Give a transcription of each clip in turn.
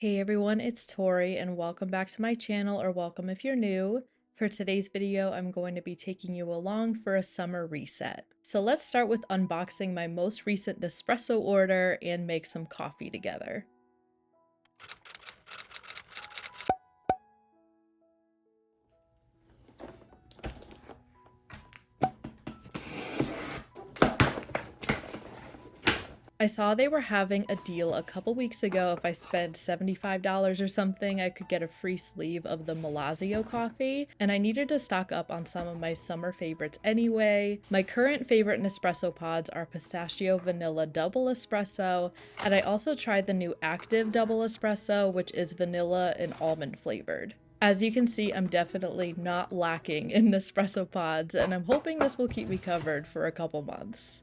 Hey everyone, it's Tori and welcome back to my channel, or welcome if you're new. For today's video, I'm going to be taking you along for a summer reset. So let's start with unboxing my most recent Nespresso order and make some coffee together. I saw they were having a deal a couple weeks ago. If I spent $75 or something, I could get a free sleeve of the Malazio coffee, and I needed to stock up on some of my summer favorites anyway. My current favorite Nespresso pods are pistachio vanilla double espresso, and I also tried the new active double espresso, which is vanilla and almond flavored. As you can see, I'm definitely not lacking in Nespresso pods, and I'm hoping this will keep me covered for a couple months.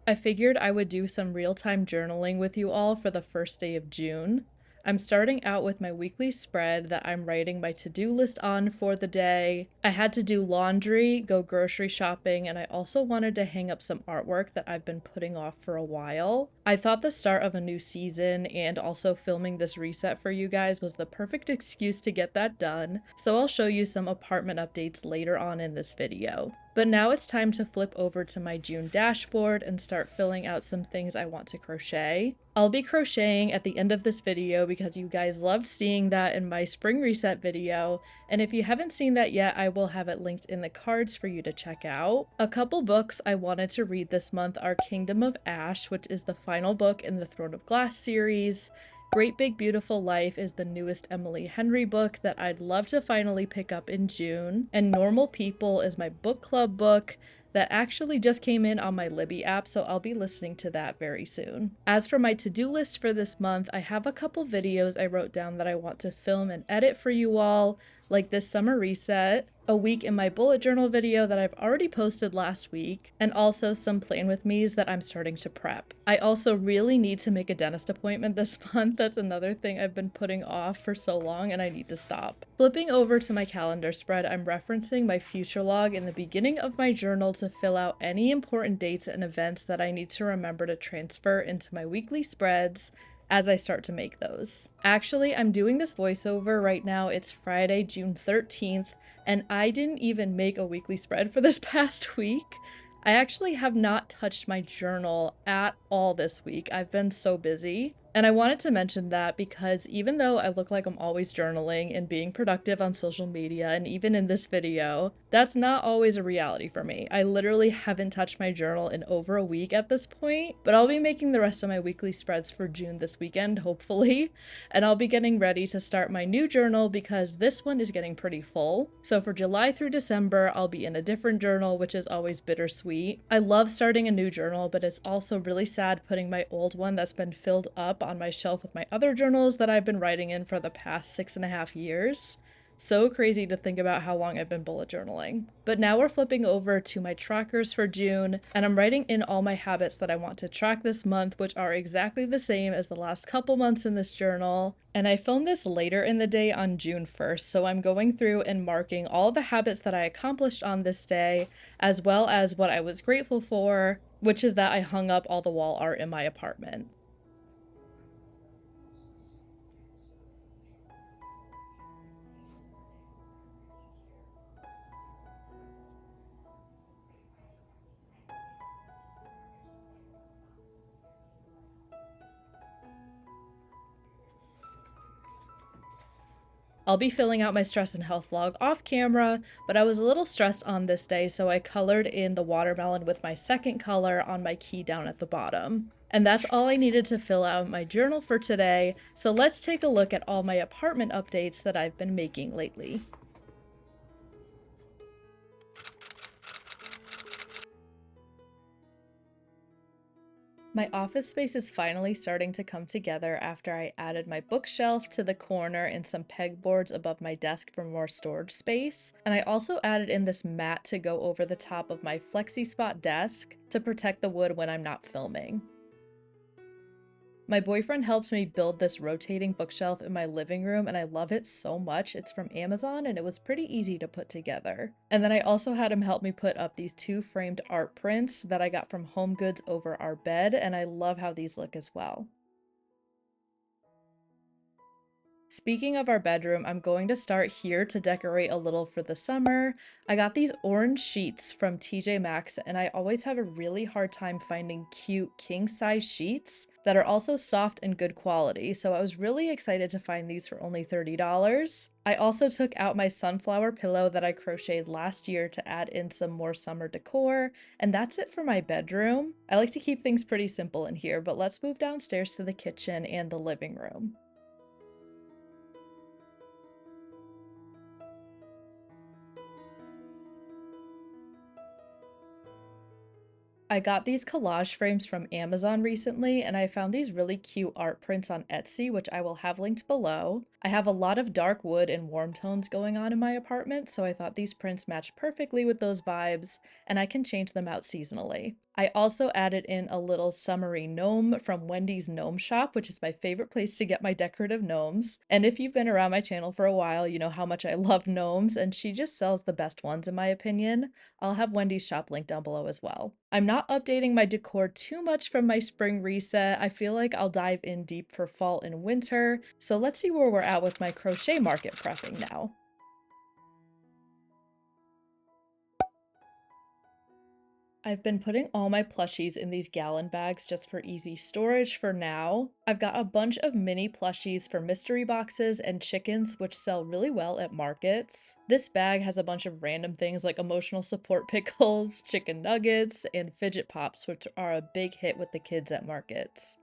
I figured I would do some real-time journaling with you all for the first day of June. I'm starting out with my weekly spread that I'm writing my to-do list on for the day. I had to do laundry, go grocery shopping, and I also wanted to hang up some artwork that I've been putting off for a while. I thought the start of a new season and also filming this reset for you guys was the perfect excuse to get that done, so I'll show you some apartment updates later on in this video. But now it's time to flip over to my June dashboard and start filling out some things I want to crochet. I'll be crocheting at the end of this video because you guys loved seeing that in my spring reset video, and if you haven't seen that yet, I will have it linked in the cards for you to check out. A couple books I wanted to read this month are Kingdom of Ash, which is the final book in the Throne of Glass series. Great Big Beautiful Life is the newest Emily Henry book that I'd love to finally pick up in June, and Normal People is my book club book that actually just came in on my Libby app, so I'll be listening to that very soon. As for my to-do list for this month, I have a couple videos I wrote down that I want to film and edit for you all, like this summer reset, a week in my bullet journal video that I've already posted last week, and also some plan with me's that I'm starting to prep. I also really need to make a dentist appointment this month. That's another thing I've been putting off for so long and I need to stop. Flipping over to my calendar spread, I'm referencing my future log in the beginning of my journal to fill out any important dates and events that I need to remember to transfer into my weekly spreads as I start to make those. Actually, I'm doing this voiceover right now. It's Friday, June 13th, and I didn't even make a weekly spread for this past week. I actually have not touched my journal at all this week. I've been so busy. And I wanted to mention that because even though I look like I'm always journaling and being productive on social media, and even in this video, that's not always a reality for me. I literally haven't touched my journal in over a week at this point, but I'll be making the rest of my weekly spreads for June this weekend, hopefully, and I'll be getting ready to start my new journal because this one is getting pretty full. So for July through December, I'll be in a different journal, which is always bittersweet. I love starting a new journal, but it's also really sad putting my old one that's been filled up on my shelf with my other journals that I've been writing in for the past 6.5 years. So crazy to think about how long I've been bullet journaling. But now we're flipping over to my trackers for June, and I'm writing in all my habits that I want to track this month, which are exactly the same as the last couple months in this journal. And I filmed this later in the day on June 1st, so I'm going through and marking all the habits that I accomplished on this day, as well as what I was grateful for, which is that I hung up all the wall art in my apartment. I'll be filling out my stress and health log off camera, but I was a little stressed on this day, so I colored in the watermelon with my second color on my key down at the bottom. And that's all I needed to fill out my journal for today, so let's take a look at all my apartment updates that I've been making lately. My office space is finally starting to come together after I added my bookshelf to the corner and some pegboards above my desk for more storage space. And I also added in this mat to go over the top of my flexi spot desk to protect the wood when I'm not filming. My boyfriend helped me build this rotating bookshelf in my living room, and I love it so much. It's from Amazon and it was pretty easy to put together. And then I also had him help me put up these two framed art prints that I got from Home Goods over our bed, and I love how these look as well. Speaking of our bedroom, I'm going to start here to decorate a little for the summer. I got these orange sheets from TJ Maxx, and I always have a really hard time finding cute king size sheets that are also soft and good quality, so I was really excited to find these for only $30. I also took out my sunflower pillow that I crocheted last year to add in some more summer decor, and that's it for my bedroom. I like to keep things pretty simple in here, but let's move downstairs to the kitchen and the living room. I got these collage frames from Amazon recently, and I found these really cute art prints on Etsy, which I will have linked below. I have a lot of dark wood and warm tones going on in my apartment, so I thought these prints matched perfectly with those vibes, and I can change them out seasonally. I also added in a little summery gnome from Wendy's Gnome Shop, which is my favorite place to get my decorative gnomes. And if you've been around my channel for a while, you know how much I love gnomes, and she just sells the best ones in my opinion. I'll have Wendy's shop linked down below as well. I'm not updating my decor too much from my spring reset. I feel like I'll dive in deep for fall and winter. So let's see where we're at with my crochet market prepping now. I've been putting all my plushies in these gallon bags just for easy storage for now. I've got a bunch of mini plushies for mystery boxes and chickens, which sell really well at markets. This bag has a bunch of random things like emotional support pickles, chicken nuggets, and fidget pops, which are a big hit with the kids at markets.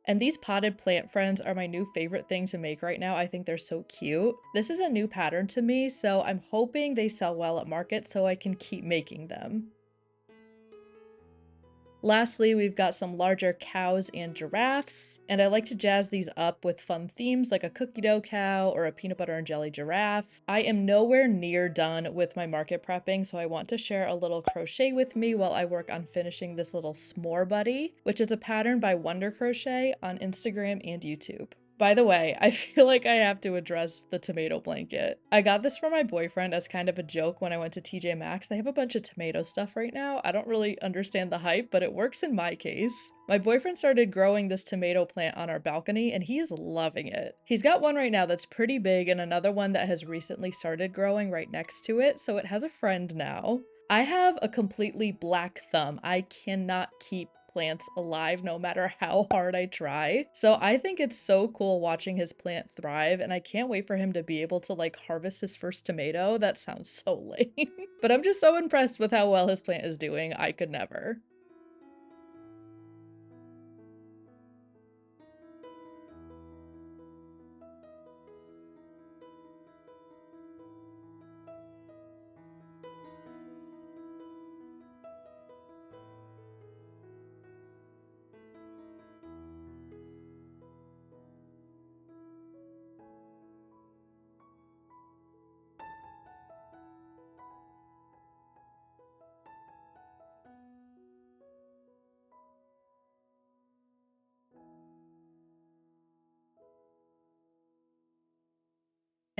And these potted plant friends are my new favorite thing to make right now. I think they're so cute. This is a new pattern to me, so I'm hoping they sell well at market so I can keep making them. Lastly, we've got some larger cows and giraffes, and I like to jazz these up with fun themes like a cookie dough cow or a peanut butter and jelly giraffe. I am nowhere near done with my market prepping, so I want to share a little crochet with me while I work on finishing this little s'more buddy, which is a pattern by Wonder Crochet on Instagram and YouTube. By the way, I feel like I have to address the tomato blanket. I got this for my boyfriend as kind of a joke when I went to TJ Maxx. They have a bunch of tomato stuff right now. I don't really understand the hype, but it works in my case. My boyfriend started growing this tomato plant on our balcony and he is loving it. He's got one right now that's pretty big and another one that has recently started growing right next to it, so it has a friend now. I have a completely black thumb. I cannot keep plants alive no matter how hard I try. So I think it's so cool watching his plant thrive, and I can't wait for him to be able to like harvest his first tomato. That sounds so lame. But I'm just so impressed with how well his plant is doing. I could never.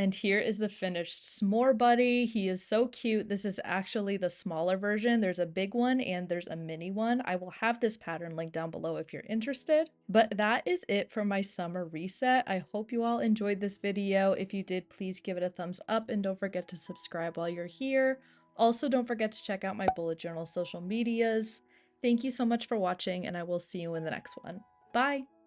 And here is the finished s'more buddy. He is so cute. This is actually the smaller version. There's a big one and there's a mini one. I will have this pattern linked down below if you're interested. But that is it for my summer reset. I hope you all enjoyed this video. If you did, please give it a thumbs up and don't forget to subscribe while you're here. Also, don't forget to check out my bullet journal social medias. Thank you so much for watching, and I will see you in the next one. Bye!